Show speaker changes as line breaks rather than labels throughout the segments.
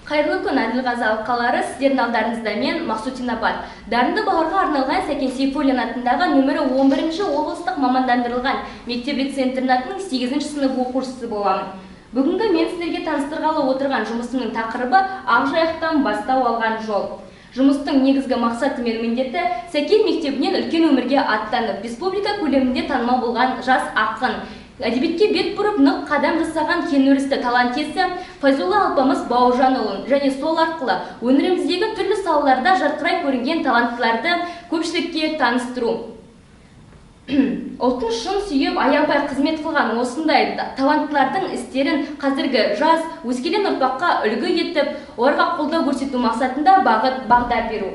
Қайырлы күн, Әділғазы алқалары, сіздердің алдарыңызда мен Мақсутина бар. Дарынды балаларға арналған Сәкен Сейфуллин атындағы нөмірі 11-ші облыстық мамандандырылған мектеп-лицей-интернатының 8-ші сынып оқушысы боламын. Бүгінгі мен сіздерге таныстырғалы отырған жұмысымның тақырыбы Ақжайықтан бастау алған жол. Жұмыстың негізгі мақсаты мен міндеті Сәкен мектебінен үлкен өмірге аттанып, республика көлемінде танымал болған жас ақын, әдебиетке бет бұрып нық қадам жасаған кен өрісті талант иесі Файзолла Алпамыс Бауыржанұлын және сол арқылы өңіріміздегі түрлі салаларда жарқырай көрінген таланттыларды көпшілікке таныстыру. Ұлтын шын сүйіп, аянбай қызмет қылған осындай таланттылардың істерін қазіргі жас өскелең ұрпаққа үлгі етіп, оларға қолдау көрсету мақсатында бағыт-бағдар беру.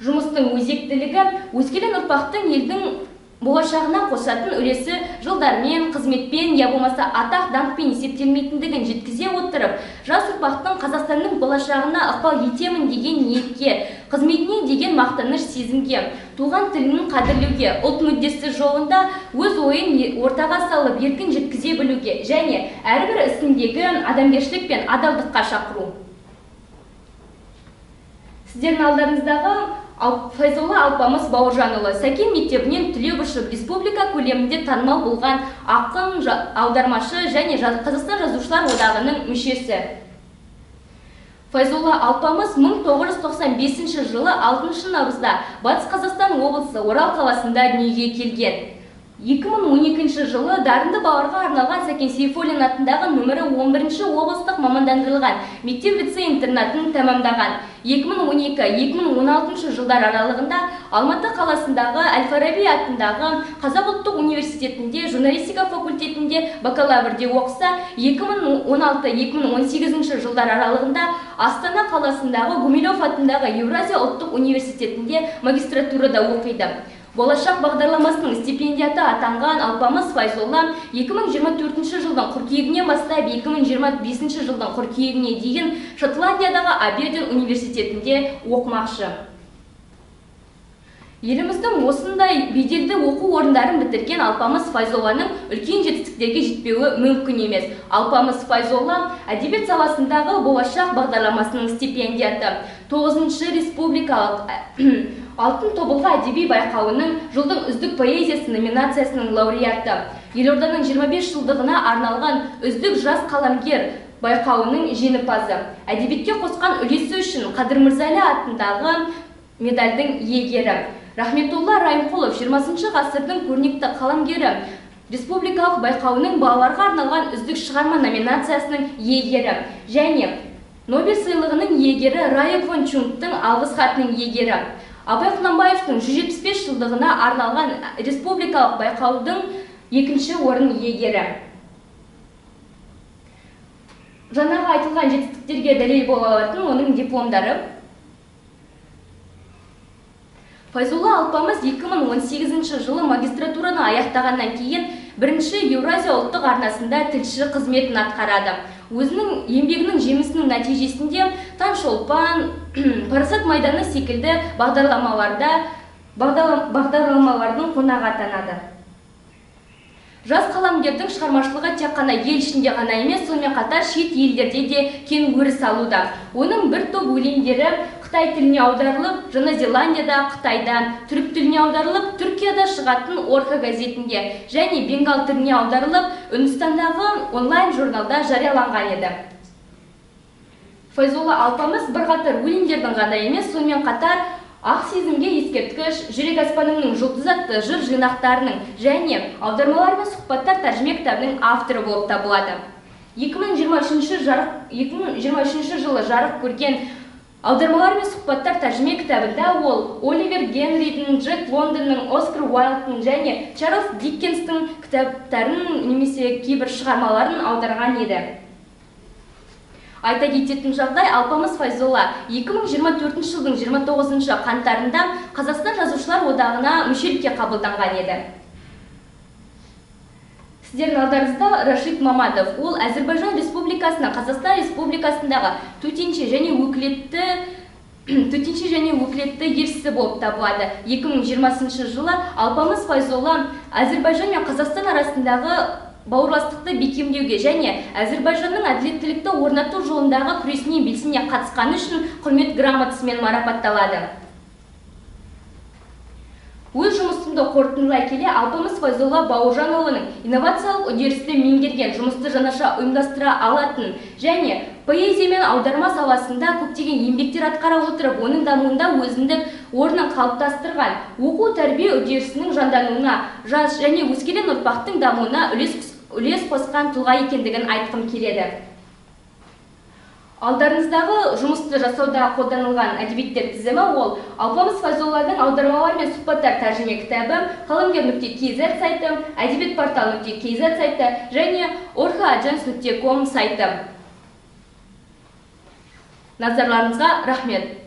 Жұмыстың өзектілігі өскелең ұрпақтың елдің болашағына қосатын үлесі жылдармен, қызметпен, я болмаса атақ даңқпен есептелмейтіндігін жеткізе отырып, жас ұрпақтың Қазақстанның болашағына ықпал етемін деген ниетке, қызметіне деген мақтаныш сезімге, туған тілін қадірлеуге, ұлт мүддесі жолында өз ойын ортаға салып еркін жеткізе білуге және әрбір ісіндегі адамгершілік пен адалдыққа шақыру. Сіздердің алдарыңыздағы Файзолла Алпамыс Бауыржанұлы Сәкен мектебінен түлеп ұшып, республика көлемінде танымал болған ақын, аудармашы және Қазақстан жазушылар одағының мүшесі. Файзолла Алпамыс 1995 жылы 6 наурызда Батыс Қазақстан облысы Орал қаласында дүниеге келген. 2012 жылы дарынды балаларға арналған Сәкен Сейфуллин атындағы нөмірі 11-ші облыстық мамандандырылған мектеп-лицей интернатын тәмамдаған. 2012-2016 жылдар аралығында Алматы қаласындағы Әл-Фараби атындағы Қазақ ұлттық университетінде журналистика факультетінде бакалаврде оқыса, 2016-2018 жылдар аралығында Астана қаласындағы Гумилев атындағы Еуразия ұлттық университетінде магистратурада оқиды. Болашақ бағдарламасының стипендияты атанған Алпамыс Файзолла 2024 жылдың қыркүйегінен бастап 2025 жылдың қыркүйегіне дейін Шотландиядағы Абердин университетінде оқымақшы. Еліміздің осындай беделді оқу орындарын бітірген Алпамыс Файзолланың үлкен жетістіктерге жетпеуі мүмкін емес. Алпамыс Файзолла әдебиет саласындағы болашақ бағдарламасының стипендияты, 9-шы республикалық Алтын тобылғы әдеби байқауының жылдың үздік поэзиясы номинациясының лауреаты, елорданың 25 жылдығына арналған үздік жас қаламгер байқауының жеңімпазы, әдебиетке қосқан үлесі үшін Қадыр Мырза Әлі атындағы медальдің иегері, Рахметолла Райымқұлов 20 ғасырдың көрнекті қаламгері, республикалық байқауының балаларға арналған үздік шығарма номинациясының иегері және Нобель сыйлығының иегері Рая Кванчунгтың алғыс хатының иегері, Абай Құнанбаевтың 175 жылдығына арналған республикалық байқаудың 2-ші орын иегері. Жаңағы айтылған жетістіктерге дәлел бола алатын оның дипломдары. Файзолла Алпамыс 2018 жылы магистратураны аяқтағаннан кейін бірінші Еуразия ұлттық арнасында тілші қызметін атқарады. Өзінің еңбегінің жемісінің нәтижесінде Таңшолпан, Парасат майданы секілді бағдарламалардың қонағы атанады. Жас қаламгердің шығармашылығы тек қана ел ішінде ғана емес, сонымен қатар шет елдерде де кең өріс алуда. Оның бір топ өлеңдері Қытай тіліне аударылып, Жаңа Зеландияда, Қытайда, түрік тіліне аударылып, Түркияда шығатын Орка газетінде және бенгал тіліне аударылып, Үндістандағы онлайн журналда жарияланған еді. Файзолла Алпамыс бірқатар өлеңдердің ғана емес, сонымен қатар Ақ сезімге ескерткіш, Жүрек аспанымның жұлдыз атты жыр жинақтарының және аудармалар мен сұхбаттар тәржіме кітабының авторы болып табылады. 2023 жылы жарық көрген аудармалар мен сұхбаттар тәржіме кітабында ол Оливер Генридің, Джек Лондонның, Оскар Уайлдтың және Чарльз Диккенстің кітаптарын немесе кейбір шығармаларын аударған еді. Айта кететін жағдай, Алпамыс Файзолла 2024 жылдың 29 қаңтарында Қазақстан жазушылар одағына мүшелікке қабылданған еді. Сіздердің алдарыңызда Рашид Мамадов. Ол Әзербайжан Республикасының Қазақстан Республикасындағы төтенше және өкілетті елшісі болып табылады. 2020 жылы Алпамыс Файзолла Әзербайжан мен Қазақстан арасындағы бауырластықты бекемдеуге және Әзербайжанның әділеттілікті орнату жолындағы күресіне белсене қатысқаны үшін құрмет грамотасымен марапатталады. Өз жұмысымды қорытындылай келе, Алпамыс Файзолла Бауыржанұлының инновациялық үдерісті меңгерген, жұмысты жаңаша ұйымдастыра алатын және поэзия мен аударма саласында көптеген еңбектер атқара отырып, оның дамуында өзіндік орнын қалыптастырған, оқу тәрбие үдерісінің жандануына, жас және өскелең ұрпақтың дамуына үлес қосқан тұлға екендігін айтқым келеді. Алдарыңыздағы жұмысты жасауда қолданылған әдебиеттер тізімі ол Алпамыс Файзолланың аудармалар мен сұхбаттар тәржіме кітабы, қаламгер.kz сайты, әдебиетпортал.kz сайты және orhaagence.com сайты. Назарларыңызға рахмет.